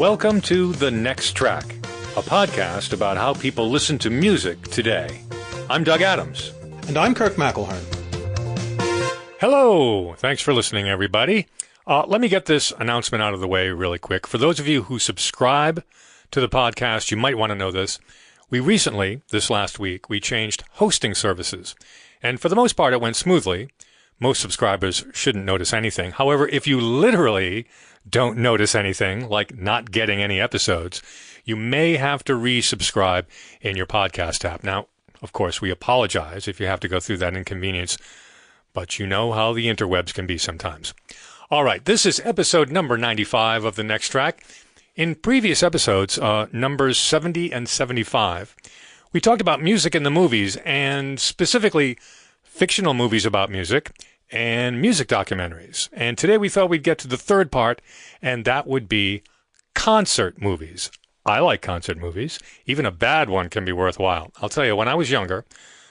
Welcome to The Next Track, a podcast about how people listen to music today. I'm Doug Adams. And I'm Kirk McElhearn. Hello. Thanks for listening, everybody. Let me get this announcement out of the way really quick. For those of you who subscribe to the podcast, you might want to know this. We recently, this last week, we changed hosting services. And for the most part, it went smoothly. Most subscribers shouldn't notice anything. However, if you literally don't notice anything, like not getting any episodes, you may have to resubscribe in your podcast app. Now, of course, we apologize if you have to go through that inconvenience, but you know how the interwebs can be sometimes. All right, this is episode number 95 of The Next Track. In previous episodes, numbers 70 and 75, we talked about music in the movies, and specifically fictional movies about music and music documentaries. And today we thought we'd get to the third part, and that would be concert movies. I like concert movies. Even a bad one can be worthwhile. I'll tell you, when I was younger,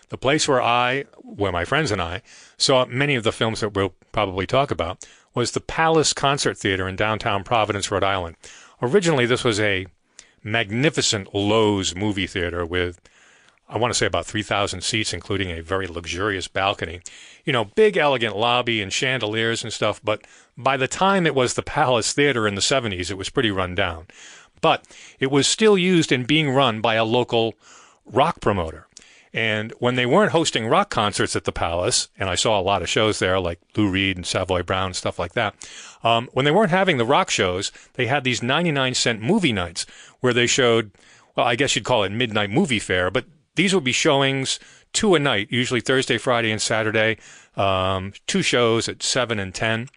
the place where my friends and I saw many of the films that we'll probably talk about was the Palace Concert Theater in downtown Providence, Rhode Island. Originally, this was a magnificent Lowe's movie theater with, I want to say, about 3,000 seats, including a very luxurious balcony. You know, big, elegant lobby and chandeliers and stuff. But by the time it was the Palace Theater in the 70s, it was pretty run down. But it was still used and being run by a local rock promoter. And when they weren't hosting rock concerts at the Palace, and I saw a lot of shows there like Lou Reed and Savoy Brown and stuff like that, when they weren't having the rock shows, they had these 99-cent movie nights where they showed, well, I guess you'd call it midnight movie fare, but these would be showings, 2 a night, usually Thursday, Friday, and Saturday, 2 shows at 7 and 10.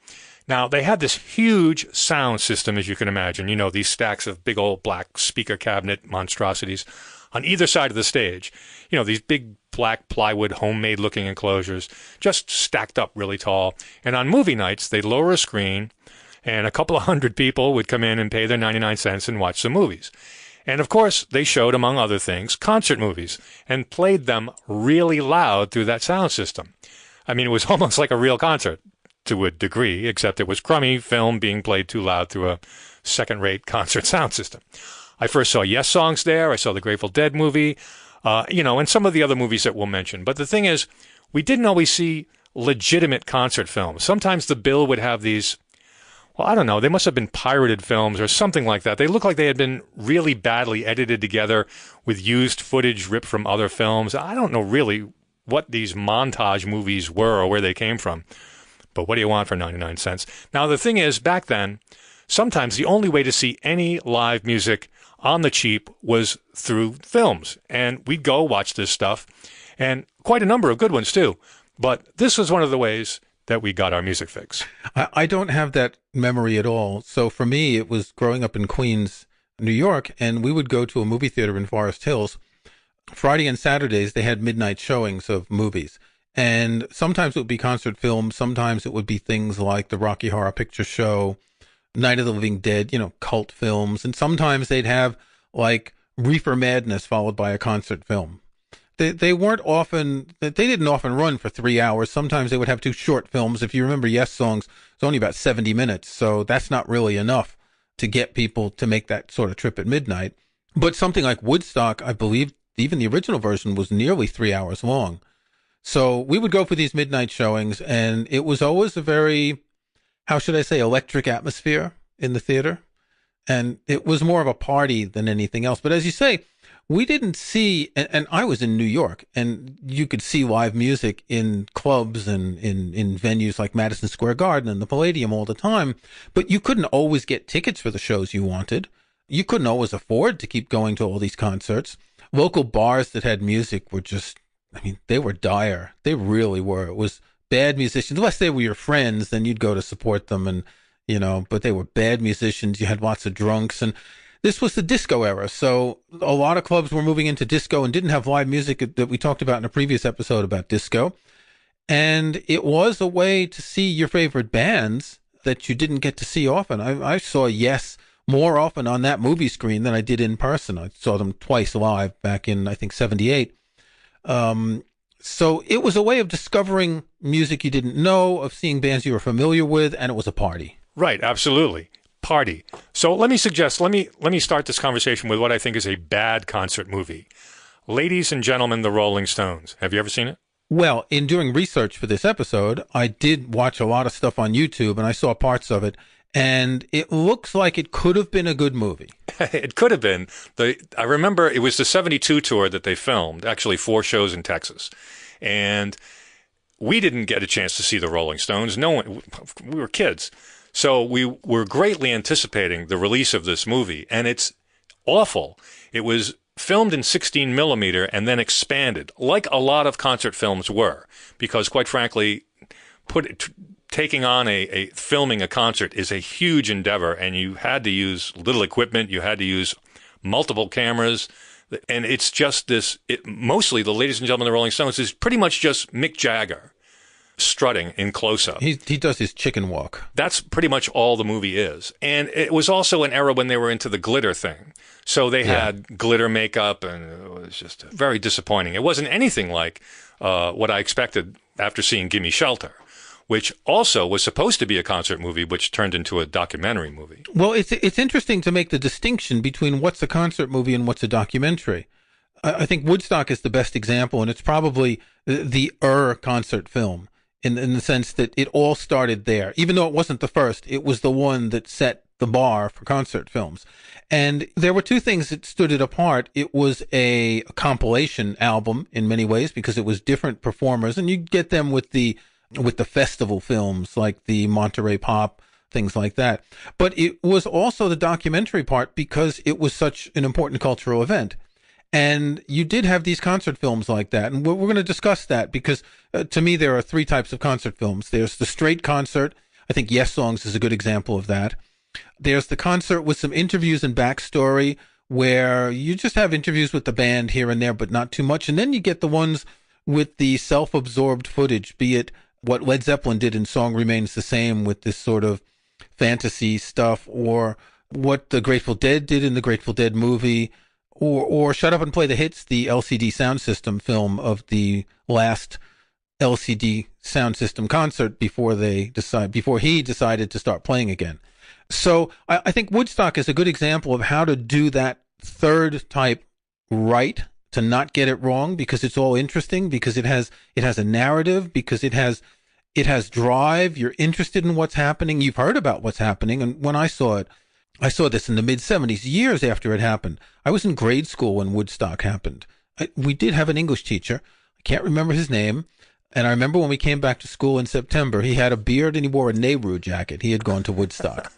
Now, they had this huge sound system, as you can imagine. You know, these stacks of big old black speaker cabinet monstrosities on either side of the stage. You know, these big black plywood homemade-looking enclosures just stacked up really tall. And on movie nights, they'd lower a screen, and a couple of hundred people would come in and pay their 99 cents and watch some movies. And, of course, they showed, among other things, concert movies and played them really loud through that sound system. I mean, it was almost like a real concert to a degree, except it was crummy film being played too loud through a second-rate concert sound system. I first saw Yes songs there. I saw the Grateful Dead movie, and some of the other movies that we'll mention. But the thing is, we didn't always see legitimate concert films. Sometimes the bill would have these, well, I don't know, they must have been pirated films or something like that. They looked like they had been really badly edited together with used footage ripped from other films. I don't know really what these montage movies were or where they came from. But what do you want for 99 cents? Now, the thing is, back then, sometimes the only way to see any live music on the cheap was through films. And we'd go watch this stuff, and quite a number of good ones, too. But this was one of the ways that we got our music fix. I don't have that memory at all. So for me, it was growing up in Queens, New York, and we would go to a movie theater in Forest Hills. Friday and Saturdays, they had midnight showings of movies. And sometimes it would be concert films. Sometimes it would be things like the Rocky Horror Picture Show, Night of the Living Dead, cult films. And sometimes they'd have like Reefer Madness followed by a concert film. They didn't often run for 3 hours. Sometimes they would have 2 short films. If you remember Yes songs, it's only about 70 minutes. So that's not really enough to get people to make that sort of trip at midnight. But something like Woodstock, I believe even the original version was nearly 3 hours long. So we would go for these midnight showings, and it was always a very, how should I say, electric atmosphere in the theater. And it was more of a party than anything else. But as you say, we didn't see, and I was in New York, and you could see live music in clubs and in venues like Madison Square Garden and the Palladium all the time. But you couldn't always get tickets for the shows you wanted. You couldn't always afford to keep going to all these concerts. Local bars that had music were just, they were dire. They really were. It was bad musicians. Unless they were your friends, then you'd go to support them. And, but they were bad musicians. You had lots of drunks. And this was the disco era. So a lot of clubs were moving into disco and didn't have live music that we talked about in a previous episode about disco. And it was a way to see your favorite bands that you didn't get to see often. I saw Yes more often on that movie screen than I did in person. I saw them twice live back in, I think, 78. So it was a way of discovering music you didn't know, of seeing bands you were familiar with, and it was a party. Right, absolutely. party. So let me start this conversation with what I think is a bad concert movie. Ladies and Gentlemen, the Rolling Stones. Have you ever seen it? Well, in doing research for this episode, I did watch a lot of stuff on YouTube, and I saw parts of it, and it looks like it could have been a good movie. It could have been. I remember it was the 72 tour that they filmed, actually 4 shows in Texas. And we didn't get a chance to see the Rolling Stones. No one, we were kids. So we were greatly anticipating the release of this movie, and it's awful. It was filmed in 16 millimeter and then expanded, like a lot of concert films were, because quite frankly, taking on filming a concert is a huge endeavor, and you had to use little equipment, you had to use multiple cameras, and it's just mostly the Ladies and Gentlemen, the Rolling Stones is pretty much just Mick Jagger strutting in close-up. He does his chicken walk. That's pretty much all the movie is. And it was also an era when they were into the glitter thing. So they had glitter makeup, and it was just very disappointing. It wasn't anything like what I expected after seeing Gimme Shelter, which also was supposed to be a concert movie, which turned into a documentary movie. Well, it's interesting to make the distinction between what's a concert movie and what's a documentary. I think Woodstock is the best example, and it's probably the concert film. In the sense that it all started there. Even though it wasn't the first, it was the one that set the bar for concert films. And there were 2 things that stood it apart. It was a compilation album in many ways because it was different performers, and you get them with the festival films like the Monterey Pop, things like that. But it was also the documentary part because it was such an important cultural event. And you did have these concert films like that. And we're going to discuss that because to me, there are 3 types of concert films. There's the straight concert. I think Yes Songs is a good example of that. There's the concert with some interviews and backstory where you just have interviews with the band here and there, but not too much. And then you get the ones with the self-absorbed footage, be it what Led Zeppelin did in Song Remains the Same with this sort of fantasy stuff, or what the Grateful Dead did in the Grateful Dead movie, or Shut Up and Play the Hits, the LCD sound system film of the last LCD sound system concert before he decided to start playing again. So I think Woodstock is a good example of how to do that third type right, to not get it wrong, because it's all interesting, because it has a narrative, because it has drive. You're interested in what's happening. You've heard about what's happening. And when I saw this in the mid-'70s, years after it happened. I was in grade school when Woodstock happened. We did have an English teacher. I can't remember his name. And I remember when we came back to school in September, he had a beard and he wore a Nehru jacket. He had gone to Woodstock.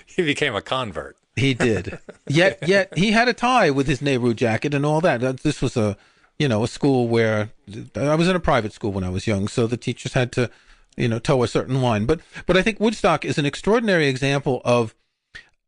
He became a convert. He did. Yet he had a tie with his Nehru jacket and all that. This was a school where I was in a private school when I was young, so the teachers had to toe a certain line. But I think Woodstock is an extraordinary example of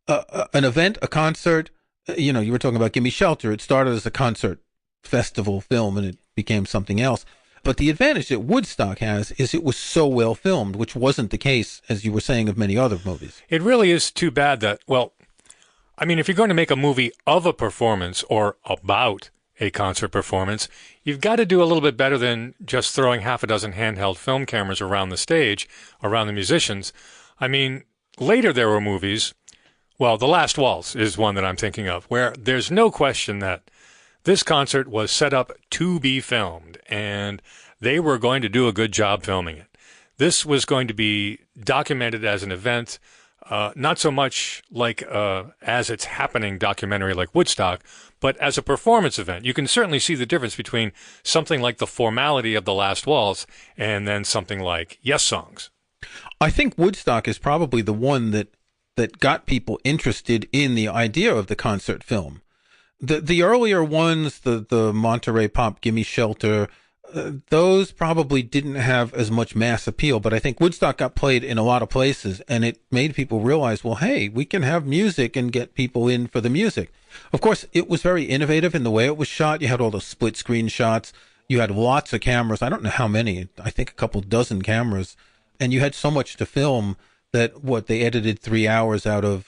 an event, a concert. You were talking about Gimme Shelter. It started as a concert festival film and it became something else. But the advantage that Woodstock has is it was so well filmed, which wasn't the case, as you were saying, of many other movies. It really is too bad that, if you're going to make a movie of a performance or about a concert performance, you've got to do a little bit better than just throwing half a dozen handheld film cameras around the stage, around the musicians. Later there were movies, The Last Waltz is one that I'm thinking of, where there's no question that this concert was set up to be filmed, and they were going to do a good job filming it. This was going to be documented as an event, not so much like as it's happening documentary like Woodstock, but as a performance event. You can certainly see the difference between something like the formality of The Last Waltz and then something like Yes Songs. I think Woodstock is probably the one that got people interested in the idea of the concert film. The earlier ones, the Monterey Pop, Gimme Shelter, those probably didn't have as much mass appeal, but I think Woodstock got played in a lot of places, and it made people realize, well, hey, we can have music and get people in for the music. Of course, it was very innovative in the way it was shot. You had all those split screen shots. You had lots of cameras. I don't know how many. I think a couple dozen cameras. And you had so much to film that they edited 3 hours out of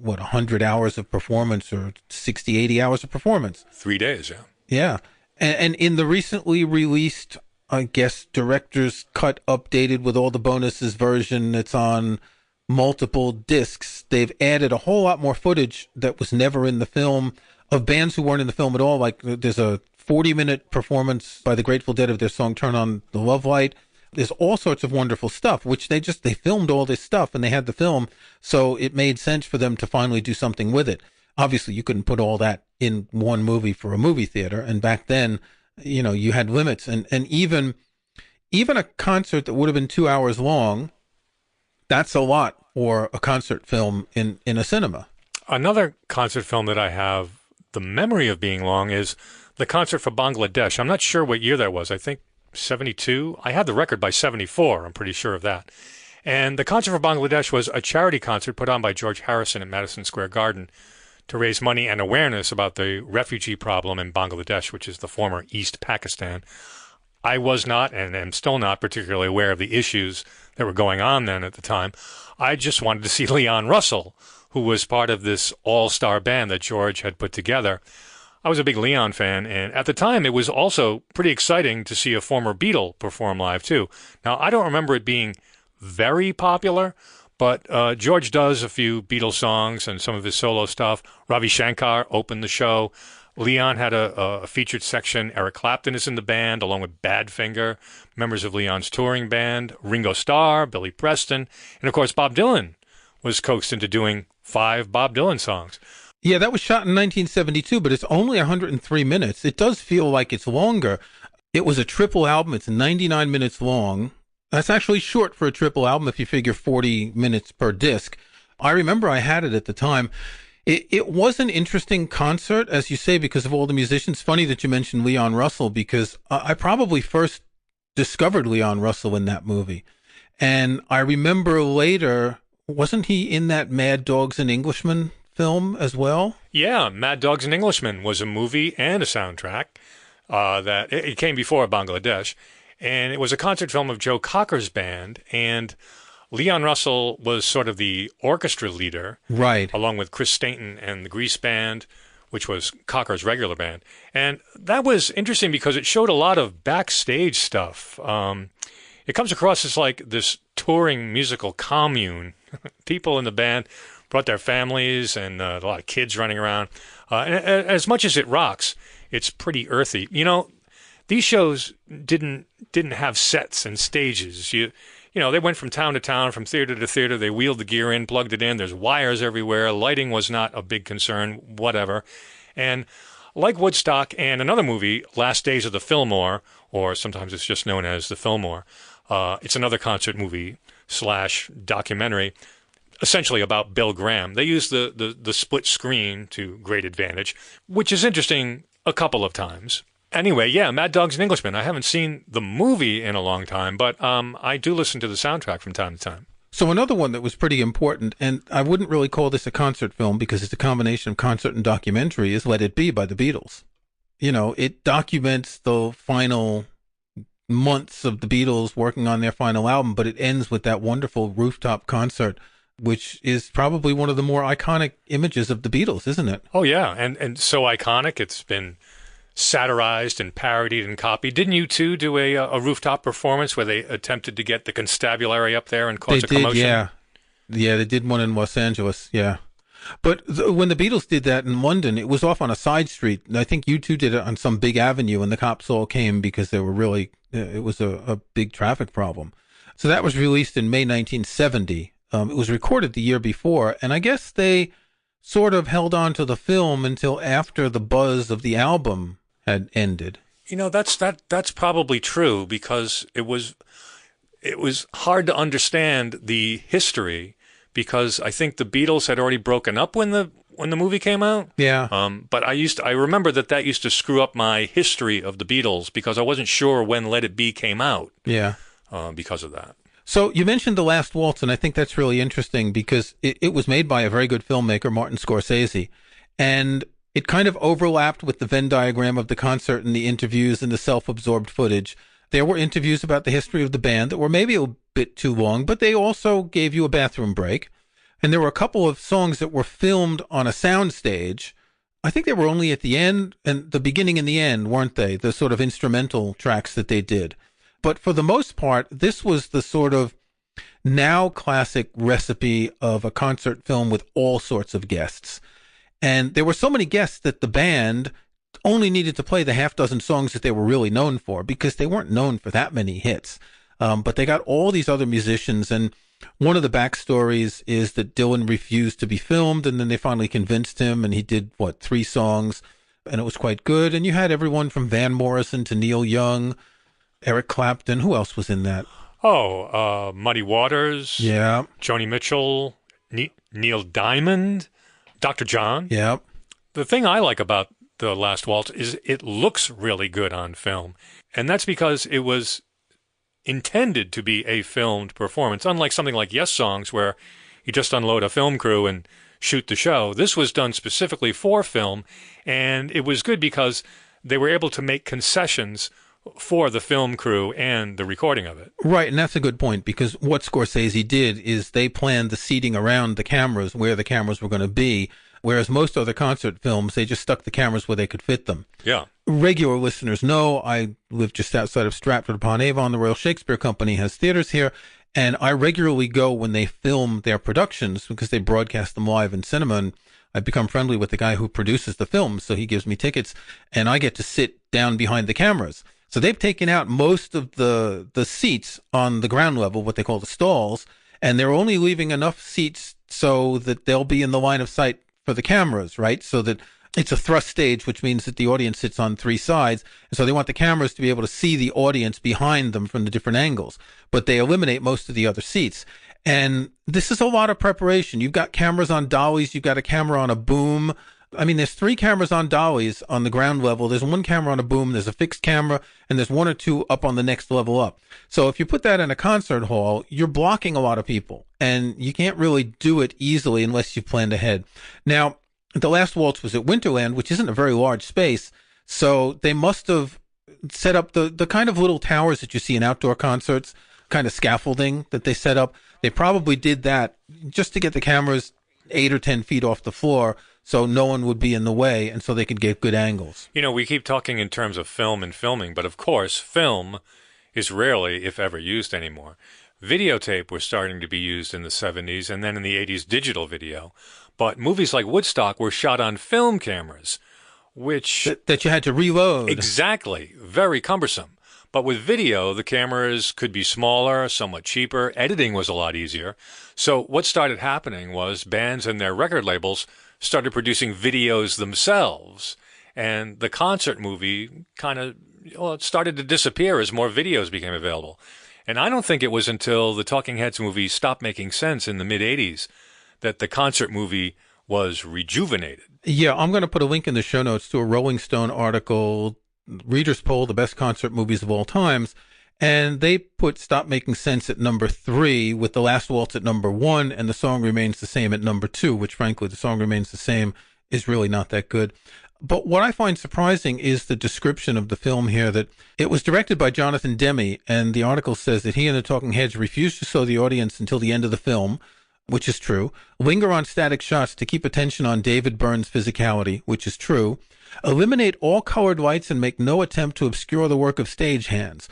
100 hours of performance, or 60, 80 hours of performance. 3 days, yeah. Yeah. And in the recently released, I guess, director's cut updated with all the bonuses version, it's on multiple discs. They've added a whole lot more footage that was never in the film of bands who weren't in the film at all. Like there's a 40-minute performance by the Grateful Dead of their song Turn on the Love Light. There's all sorts of wonderful stuff, which they filmed all this stuff and they had the film. So it made sense for them to finally do something with it. Obviously, you couldn't put all that in one movie for a movie theater. And back then, you had limits. And even a concert that would have been 2 hours long, that's a lot for a concert film in a cinema. Another concert film that I have the memory of being long is the concert for Bangladesh. I'm not sure what year that was. I think 72. I had the record by 74. I'm pretty sure of that. And the concert for Bangladesh was a charity concert put on by George Harrison at Madison Square Garden to raise money and awareness about the refugee problem in Bangladesh, which is the former East Pakistan. I was not, and am still not, particularly aware of the issues that were going on then at the time. I just wanted to see Leon Russell, who was part of this all-star band that George had put together. I was a big Leon fan, and at the time it was also pretty exciting to see a former Beatle perform live too. Now, I don't remember it being very popular, but George does a few Beatles songs and some of his solo stuff. Ravi Shankar opened the show. Leon had a featured section. Eric Clapton is in the band, along with Badfinger, members of Leon's touring band, Ringo Starr, Billy Preston, and of course Bob Dylan was coaxed into doing 5 Bob Dylan songs. Yeah, that was shot in 1972, but it's only 103 minutes. It does feel like it's longer. It was a triple album. It's 99 minutes long. That's actually short for a triple album if you figure 40 minutes per disc. I remember I had it at the time. It was an interesting concert, as you say, because of all the musicians. Funny that you mentioned Leon Russell, because I probably first discovered Leon Russell in that movie. And I remember later, wasn't he in that Mad Dogs and Englishmen film as well? Yeah, Mad Dogs and Englishmen was a movie and a soundtrack that it came before Bangladesh. And it was a concert film of Joe Cocker's band, and Leon Russell was sort of the orchestra leader, right, along with Chris Stainton and the Grease Band, which was Cocker's regular band. And that was interesting because it showed a lot of backstage stuff. It comes across as like this touring musical commune. People in the band brought their families and a lot of kids running around. And as much as it rocks, it's pretty earthy. These shows didn't have sets and stages. They went from town to town, from theater to theater. They wheeled the gear in, plugged it in. There's wires everywhere. Lighting was not a big concern, whatever. And like Woodstock and another movie, Last Days of the Fillmore, or sometimes it's just known as the Fillmore, it's another concert movie / documentary, essentially about Bill Graham. They used the split screen to great advantage, which is interesting a couple of times. Anyway, yeah, Mad Dogs and Englishmen. I haven't seen the movie in a long time, but I do listen to the soundtrack from time to time. So another one that was pretty important, and I wouldn't really call this a concert film because it's a combination of concert and documentary, is Let It Be by the Beatles. It documents the final months of the Beatles working on their final album, but it ends with that wonderful rooftop concert, which is probably one of the more iconic images of the Beatles, isn't it? Oh, yeah, and so iconic, it's been satirized and parodied and copied. Didn't you two do a rooftop performance where they attempted to get the constabulary up there and cause a commotion? Yeah, they did one in Los Angeles. Yeah, but when the Beatles did that in London, it was off on a side street. I think you two did it on some big avenue, and the cops all came because they were really it was a big traffic problem. So that was released in May 1970. It was recorded the year before, and I guess they sort of held on to the film until after the buzz of the album had ended. That's probably true because it was hard to understand the history because I think the Beatles had already broken up when the movie came out. Yeah. But I remember that used to screw up my history of the Beatles because I wasn't sure when Let It Be came out. Yeah. Because of that. So you mentioned The Last Waltz, and I think that's really interesting because it was made by a very good filmmaker, Martin Scorsese, and it kind of overlapped with the Venn diagram of the concert and the interviews and the self-absorbed footage. There were interviews about the history of the band that were maybe a bit too long, but they also gave you a bathroom break. And there were a couple of songs that were filmed on a sound stage. I think they were only at the end and the beginning and the end, weren't they? The sort of instrumental tracks that they did. But for the most part, this was the sort of now classic recipe of a concert film with all sorts of guests. And there were so many guests that the band only needed to play the half dozen songs that they were really known for, because they weren't known for that many hits. But they got all these other musicians, and one of the backstories is that Dylan refused to be filmed, and then they finally convinced him, and he did, 3 songs, and it was quite good. And you had everyone from Van Morrison to Neil Young, Eric Clapton. Who else was in that? Muddy Waters. Yeah. Joni Mitchell, Neil Diamond, Dr. John. Yeah. The thing I like about The Last Waltz is it looks really good on film, and that's because it was intended to be a filmed performance, unlike something like Yes Songs, where you just unload a film crew and shoot the show. This was done specifically for film, and it was good because they were able to make concessions for the film crew and the recording of it. Right, and that's a good point, because what Scorsese did is they planned the seating around the cameras, where the cameras were going to be, whereas most other concert films, they just stuck the cameras where they could fit them. Yeah. Regular listeners know I live just outside of Stratford-upon-Avon. The Royal Shakespeare Company has theaters here, and I regularly go when they film their productions, because they broadcast them live in cinema, and I've become friendly with the guy who produces the films, so he gives me tickets, and I get to sit down behind the cameras. So they've taken out most of the seats on the ground level, what they call the stalls, and they're only leaving enough seats so that they'll be in the line of sight for the cameras, right? So that it's a thrust stage, which means that the audience sits on 3 sides. And so they want the cameras to be able to see the audience behind them from the different angles, but they eliminate most of the other seats. And this is a lot of preparation. You've got cameras on dollies. You've got a camera on a boom. I mean, there's 3 cameras on dollies on the ground level. There's 1 camera on a boom. There's a fixed camera, and there's 1 or 2 up on the next level up. So if you put that in a concert hall, you're blocking a lot of people, and you can't really do it easily unless you've planned ahead. Now, The Last Waltz was at Winterland, which isn't a very large space, so they must have set up the kind of little towers that you see in outdoor concerts, kind of scaffolding that they set up. They probably did that just to get the cameras 8 or 10 feet off the floor, so no one would be in the way, and so they could get good angles. You know, we keep talking in terms of film and filming, but of course, film is rarely, if ever, used anymore. Videotape was starting to be used in the 70s, and then in the 80s, digital video. But movies like Woodstock were shot on film cameras, which... That you had to reload. Exactly. Very cumbersome. But with video, the cameras could be smaller, somewhat cheaper. Editing was a lot easier. So what started happening was bands and their record labels started producing videos themselves. And the concert movie kind of it started to disappear as more videos became available. And I don't think it was until the Talking Heads movie stopped making sense in the mid-'80s that the concert movie was rejuvenated. Yeah, I'm going to put a link in the show notes to a Rolling Stone article, Reader's Poll, the best concert movies of all times. And they put Stop Making Sense at number 3 with The Last Waltz at number 1, and The Song Remains the Same at number 2, which frankly, The Song Remains the Same is really not that good. But what I find surprising is the description of the film here, that it was directed by Jonathan Demme, and the article says that he and the Talking Heads refused to show the audience until the end of the film, which is true, linger on static shots to keep attention on David Byrne's physicality, which is true, eliminate all colored lights and make no attempt to obscure the work of stagehands.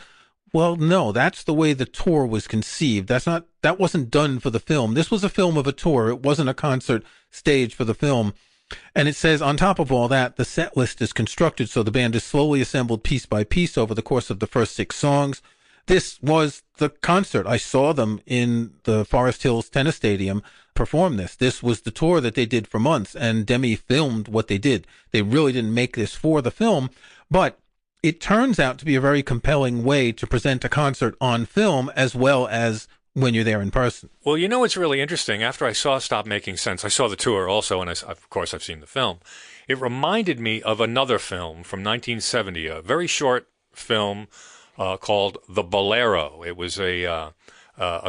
Well, no, that's the way the tour was conceived. That wasn't done for the film. This was a film of a tour. It wasn't a concert stage for the film. And it says, on top of all that, the set list is constructed so the band is slowly assembled piece by piece over the course of the first 6 songs. This was the concert. I saw them in the Forest Hills Tennis Stadium perform this. This was the tour that they did for months, and Demme filmed what they did. They really didn't make this for the film, but it turns out to be a very compelling way to present a concert on film as well as when you're there in person. Well, you know what's really interesting? After I saw Stop Making Sense, I saw the tour also, and of course I've seen the film. It reminded me of another film from 1970, a very short film called The Bolero. It was a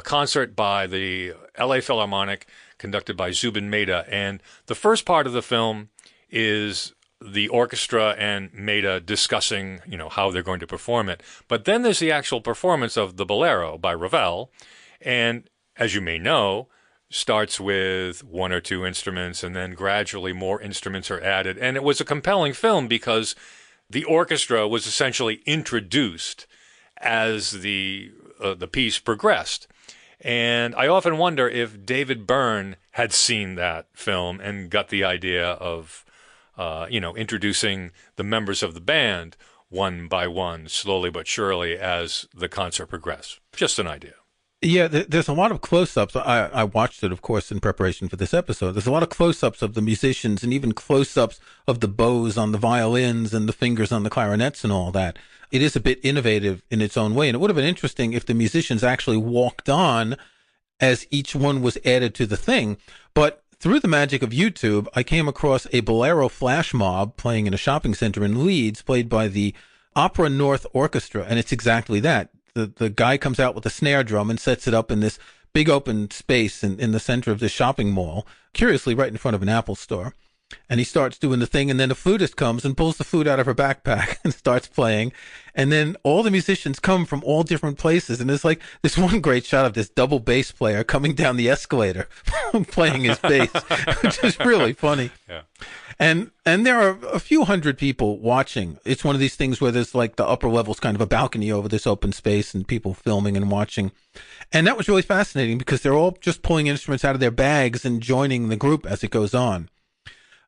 concert by the LA Philharmonic conducted by Zubin Mehta, and the first part of the film is the orchestra and Mehta discussing, how they're going to perform it. But then there's the actual performance of the Bolero by Ravel, and as you may know, starts with 1 or 2 instruments, and then gradually more instruments are added. And it was a compelling film because the orchestra was essentially introduced as the piece progressed. And I often wonder if David Byrne had seen that film and got the idea of, introducing the members of the band one by one, slowly but surely, as the concert progressed. Just an idea. Yeah, there's a lot of close-ups. I watched it, of course, in preparation for this episode. There's a lot of close-ups of the musicians and even close-ups of the bows on the violins and the fingers on the clarinets and all that. It is a bit innovative in its own way, and it would have been interesting if the musicians actually walked on as each one was added to the thing. But through the magic of YouTube, I came across a Bolero flash mob playing in a shopping center in Leeds, played by the Opera North Orchestra, and it's exactly that. The guy comes out with a snare drum and sets it up in this big open space in the center of the shopping mall, curiously right in front of an Apple store. And he starts doing the thing, and then the flutist comes and pulls the flute out of her backpack and starts playing. And then all the musicians come from all different places. And there's like this one great shot of this double bass player coming down the escalator playing his bass, which is really funny. Yeah. And there are a few hundred people watching. It's one of these things where there's like the upper level's kind of a balcony over this open space and people filming and watching. And that was really fascinating because they're all just pulling instruments out of their bags and joining the group as it goes on.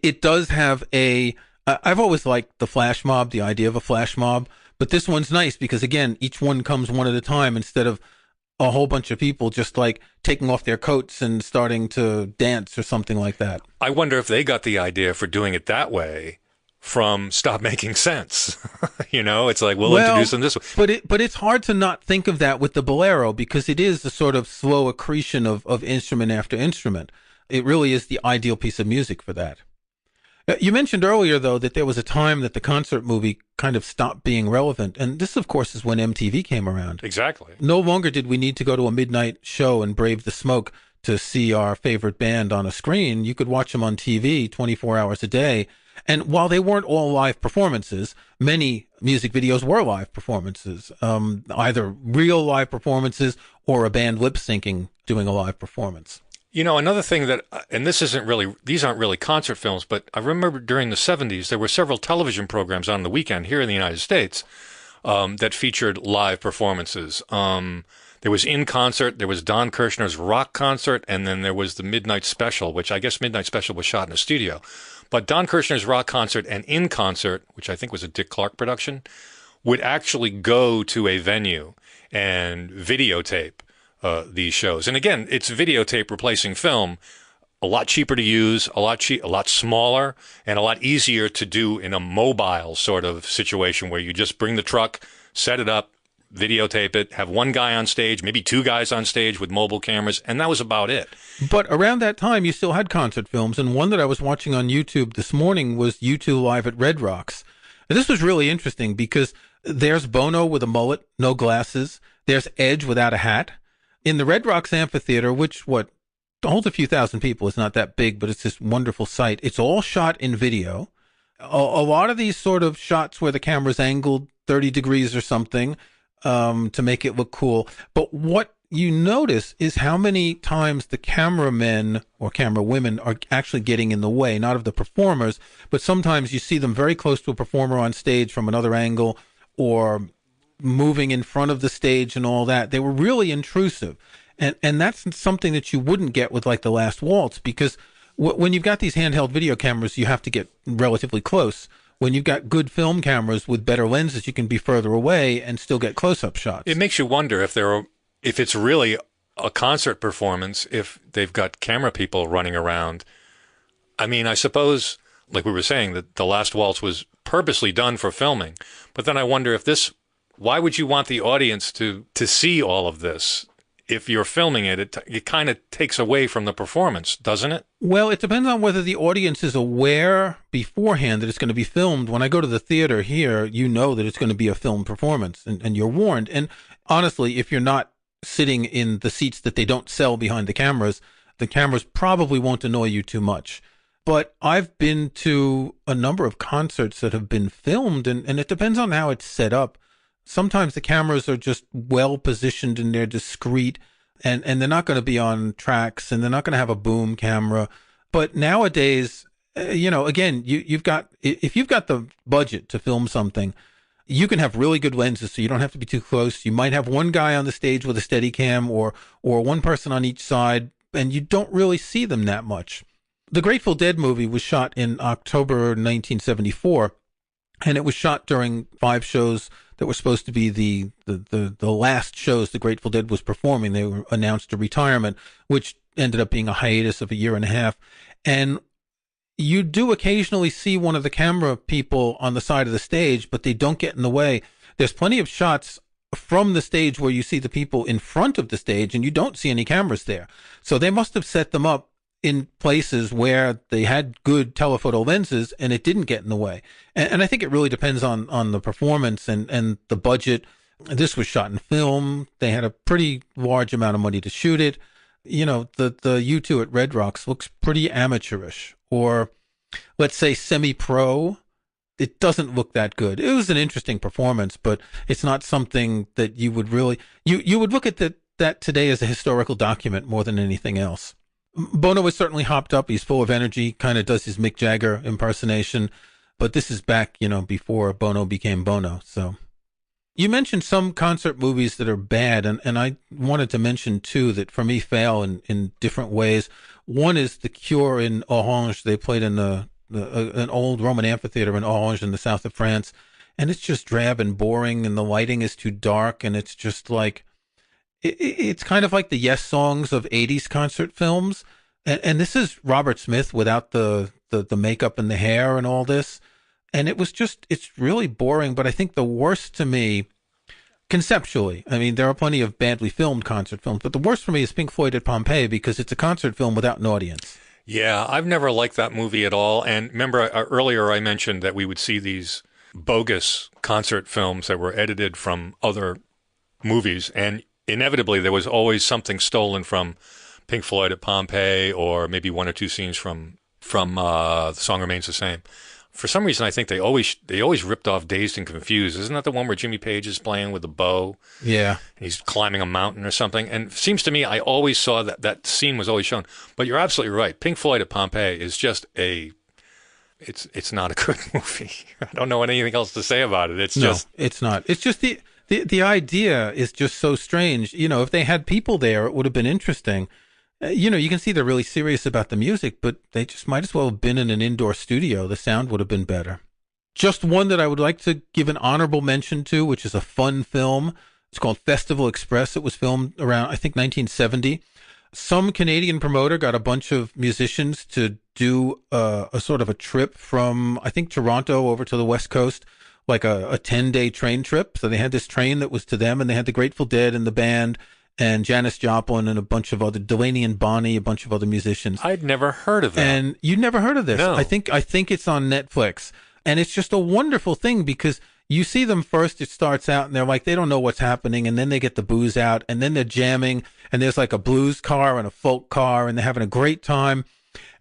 It does have I've always liked the flash mob, the idea of a flash mob, but this one's nice because, again, each one comes one at a time instead of a whole bunch of people just like taking off their coats and starting to dance or something like that. I wonder if they got the idea for doing it that way from Stop Making Sense. It's like, we'll introduce them this way. But it's hard to not think of that with the Bolero because it is a sort of slow accretion of instrument after instrument. It really is the ideal piece of music for that. You mentioned earlier, though, that there was a time that the concert movie kind of stopped being relevant. And this, of course, is when MTV came around. Exactly. No longer did we need to go to a midnight show and brave the smoke to see our favorite band on a screen. You could watch them on TV 24 hours a day. And while they weren't all live performances, many music videos were live performances, either real live performances or a band lip syncing doing a live performance. Another thing and these aren't really concert films, but I remember during the 70s, there were several television programs on the weekend here in the United States that featured live performances. There was In Concert, there was Don Kirshner's Rock Concert, and then there was the Midnight Special, which I guess Midnight Special was shot in a studio. But Don Kirshner's Rock Concert and In Concert, which I think was a Dick Clark production, would actually go to a venue and videotape these shows. And again, it's videotape replacing film, a lot cheaper to use, a lot smaller, and a lot easier to do in a mobile sort of situation where you just bring the truck, set it up, videotape it, have one guy on stage, maybe two guys on stage with mobile cameras, and that was about it. But around that time, you still had concert films, and one that I was watching on YouTube this morning was U2 Live at Red Rocks. And this was really interesting because there's Bono with a mullet, no glasses. There's Edge without a hat. In the Red Rocks Amphitheater, which holds a few thousand people, it's not that big, but it's this wonderful site. It's all shot in video. A lot of these sort of shots where the camera's angled 30 degrees or something to make it look cool. But what you notice is how many times the cameramen or camera women are actually getting in the way, not of the performers, but sometimes you see them very close to a performer on stage from another angle or moving in front of the stage and all that. They were really intrusive. And that's something that you wouldn't get with like the Last Waltz, because when you've got these handheld video cameras, you have to get relatively close. When you've got good film cameras with better lenses, you can be further away and still get close-up shots. It makes you wonder if it's really a concert performance, if they've got camera people running around. I mean, I suppose, like we were saying, that the Last Waltz was purposely done for filming. But then I wonder why would you want the audience to see all of this? If you're filming it, it kind of takes away from the performance, doesn't it? Well, it depends on whether the audience is aware beforehand that it's going to be filmed. When I go to the theater here, you know that it's going to be a film performance, and you're warned. And honestly, if you're not sitting in the seats that they don't sell behind the cameras probably won't annoy you too much. But I've been to a number of concerts that have been filmed, and it depends on how it's set up. Sometimes the cameras are just well positioned and they're discreet, and they're not going to be on tracks, and they're not going to have a boom camera. But nowadays, again, if you've got the budget to film something, You can have really good lenses, so you don't have to be too close. You might have one guy on the stage with a steady cam or one person on each side, and you don't really see them that much. The Grateful Dead movie was shot in October 1974, and it was shot during 5 shows that were supposed to be the last shows the Grateful Dead was performing. They were announced a retirement, which ended up being a hiatus of a year and a half. And you do occasionally see one of the camera people on the side of the stage, but they don't get in the way. There's plenty of shots from the stage where you see the people in front of the stage and you don't see any cameras there. So they must have set them up in places where they had good telephoto lenses and it didn't get in the way. And I think it really depends on the performance and the budget. This was shot in film. They had a pretty large amount of money to shoot it. You know, the U2 at Red Rocks looks pretty amateurish, or let's say semi-pro. It doesn't look that good. It was an interesting performance, but it's not something that you would really, you would look at that today as a historical document more than anything else. Bono is certainly hopped up. He's full of energy, kind of does his Mick Jagger impersonation, but this is back, before Bono became Bono. So you mentioned some concert movies that are bad, and I wanted to mention 2 that for me fail in different ways. One is The Cure in Orange. They played in an old Roman amphitheater in Orange in the south of France, and it's just drab and boring, and the lighting is too dark, and it's just like, it's kind of like the Yes songs of 80s concert films. And this is Robert Smith without the makeup and the hair and all this. And it's really boring. But I think the worst to me, conceptually, I mean, there are plenty of badly filmed concert films, but the worst for me is Pink Floyd at Pompeii, because it's a concert film without an audience. Yeah, I've never liked that movie at all. And remember, earlier I mentioned that we would see these bogus concert films that were edited from other movies, and inevitably there was always something stolen from Pink Floyd at Pompeii, or maybe 1 or 2 scenes from The Song Remains the Same. For some reason, I think they always ripped off Dazed and Confused. Isn't that the one where Jimmy Page is playing with the bow? Yeah. He's climbing a mountain or something. And it seems to me, I always saw that scene was always shown. But you're absolutely right. Pink Floyd at Pompeii is just it's not a good movie. I don't know anything else to say about it. It's not. It's just the idea is just so strange. If they had people there, it would have been interesting. You can see they're really serious about the music, but they just might as well have been in an indoor studio. The sound would have been better. Just one that I would like to give an honorable mention to, which is a fun film. It's called Festival Express. It was filmed around, I think, 1970. Some Canadian promoter got a bunch of musicians to do a sort of a trip from, I think, Toronto over to the West Coast, like a 10-day train trip. So they had this train that was to them, and they had the Grateful Dead and the band, and Janis Joplin and a bunch of other, Delaney and Bonnie, a bunch of other musicians. I'd never heard of that. And you'd never heard of this? No. I think it's on Netflix. And it's just a wonderful thing, because you see them first, it starts out, and they're like, they don't know what's happening, and then they get the booze out, and then they're jamming, and there's like a blues car and a folk car, and they're having a great time.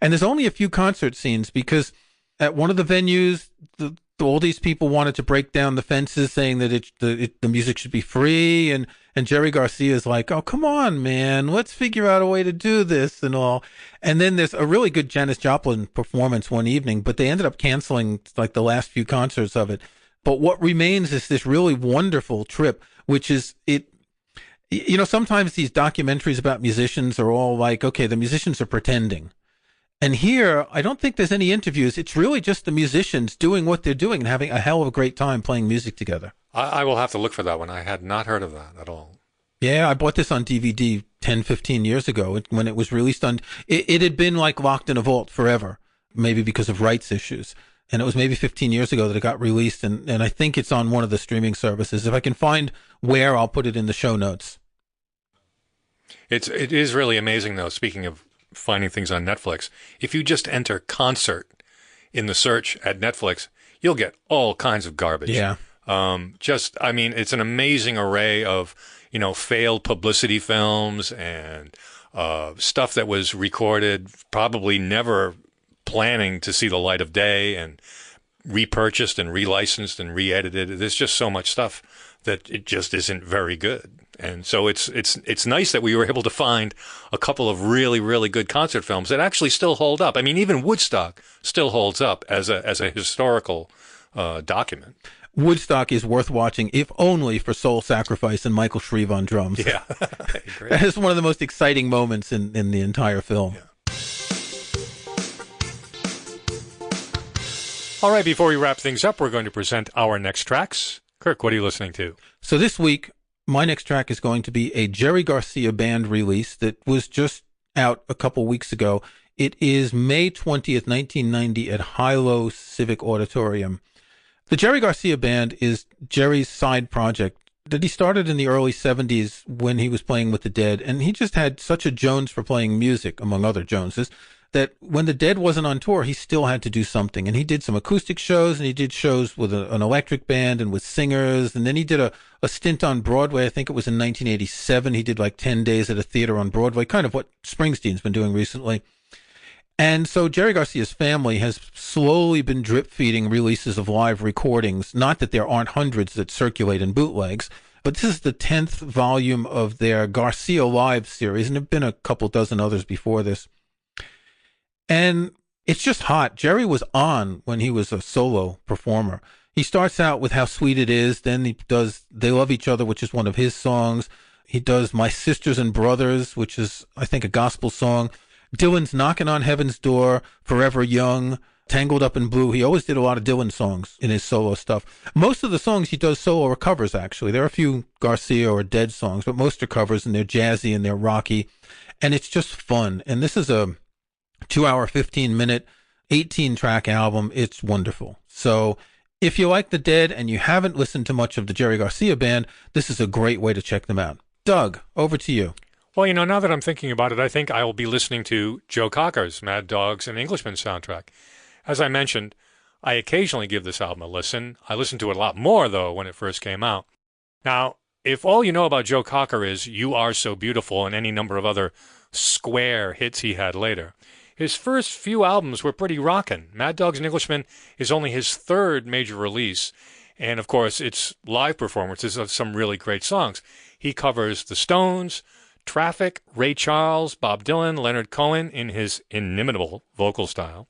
And there's only a few concert scenes, because at one of the venues, all these people wanted to break down the fences, saying that the music should be free, and Jerry Garcia is like, oh, come on, man, let's figure out a way to do this and all. And then there's a really good Janis Joplin performance one evening, but they ended up canceling like the last few concerts of it. But what remains is this really wonderful trip, which is it. Sometimes these documentaries about musicians are all like, okay, the musicians are pretending. And here, I don't think there's any interviews. It's really just the musicians doing what they're doing and having a hell of a great time playing music together. I will have to look for that one. I had not heard of that at all. Yeah, I bought this on DVD 10, 15 years ago when it was released on. It had been like locked in a vault forever, maybe because of rights issues. And it was maybe 15 years ago that it got released. And I think it's on one of the streaming services. If I can find where, I'll put it in the show notes. It is really amazing, though, speaking of finding things on Netflix. If you just enter concert in the search at Netflix, you'll get all kinds of garbage. Yeah. It's an amazing array of, failed publicity films and stuff that was recorded, probably never planning to see the light of day, and repurchased and relicensed and re-edited. There's just so much stuff that it just isn't very good. And so it's nice that we were able to find a couple of really, really good concert films that actually still hold up. I mean, even Woodstock still holds up as a historical document. Woodstock is worth watching, if only for Soul Sacrifice and Michael Shreve on drums. Yeah, I agree. That is one of the most exciting moments in the entire film. Yeah. All right, before we wrap things up, we're going to present our next tracks. Kirk, what are you listening to? So this week, my next track is going to be a Jerry Garcia Band release that was just out a couple weeks ago. It is May 20th, 1990 at Hilo Civic Auditorium. The Jerry Garcia Band is Jerry's side project that he started in the early 70s when he was playing with the Dead, and he just had such a Jones for playing music, among other Joneses, that when the Dead wasn't on tour, he still had to do something. And he did some acoustic shows, and he did shows with an electric band and with singers, and then he did a stint on Broadway. I think it was in 1987. He did like 10 days at a theater on Broadway, kind of what Springsteen's been doing recently. And so Jerry Garcia's family has slowly been drip-feeding releases of live recordings. Not that there aren't hundreds that circulate in bootlegs, but this is the 10th volume of their GarciaLive series, and there have been a couple dozen others before this. And it's just hot. Jerry was on when he was a solo performer. He starts out with How Sweet It Is, then he does They Love Each Other, which is one of his songs. He does My Sisters and Brothers, which is, I think, a gospel song. Dylan's Knocking on Heaven's Door, Forever Young, Tangled Up in Blue. He always did a lot of Dylan songs in his solo stuff. Most of the songs he does solo are covers, actually. There are a few Garcia or Dead songs, but most are covers, and they're jazzy and they're rocky. And it's just fun. And this is a 2-hour, 15-minute, 18-track album. It's wonderful. So if you like the Dead and you haven't listened to much of the Jerry Garcia Band, this is a great way to check them out. Doug, over to you. Well, now that I'm thinking about it, I think I will be listening to Joe Cocker's Mad Dogs and Englishmen soundtrack. As I mentioned, I occasionally give this album a listen. I listened to it a lot more, though, when it first came out. Now, if all you know about Joe Cocker is You Are So Beautiful and any number of other square hits he had later, his first few albums were pretty rockin'. Mad Dogs and Englishmen is only his third major release, and of course it's live performances of some really great songs. He covers The Stones, Traffic, Ray Charles, Bob Dylan, Leonard Cohen in his inimitable vocal style.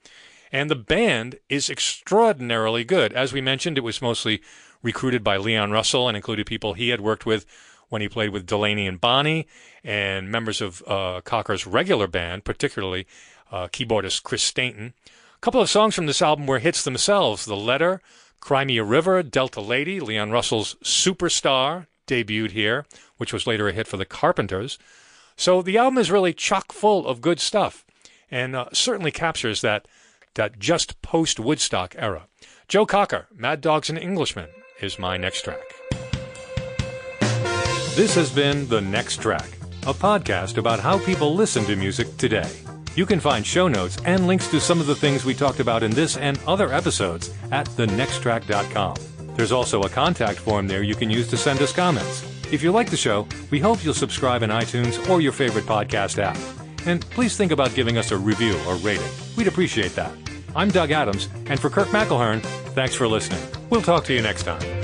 And the band is extraordinarily good. As we mentioned, it was mostly recruited by Leon Russell and included people he had worked with when he played with Delaney and Bonnie, and members of Cocker's regular band, particularly keyboardist Chris Stainton. A couple of songs from this album were hits themselves. The Letter, Cry Me a River, Delta Lady, Leon Russell's Superstar, debuted here, which was later a hit for the Carpenters. So the album is really chock full of good stuff, and certainly captures that just post-Woodstock era. Joe Cocker, Mad Dogs and Englishmen, is my next track. This has been The Next Track, a podcast about how people listen to music today. You can find show notes and links to some of the things we talked about in this and other episodes at thenexttrack.com. There's also a contact form there you can use to send us comments. If you like the show, we hope you'll subscribe in iTunes or your favorite podcast app. And please think about giving us a review or rating. We'd appreciate that. I'm Doug Adams, and for Kirk McElhearn, thanks for listening. We'll talk to you next time.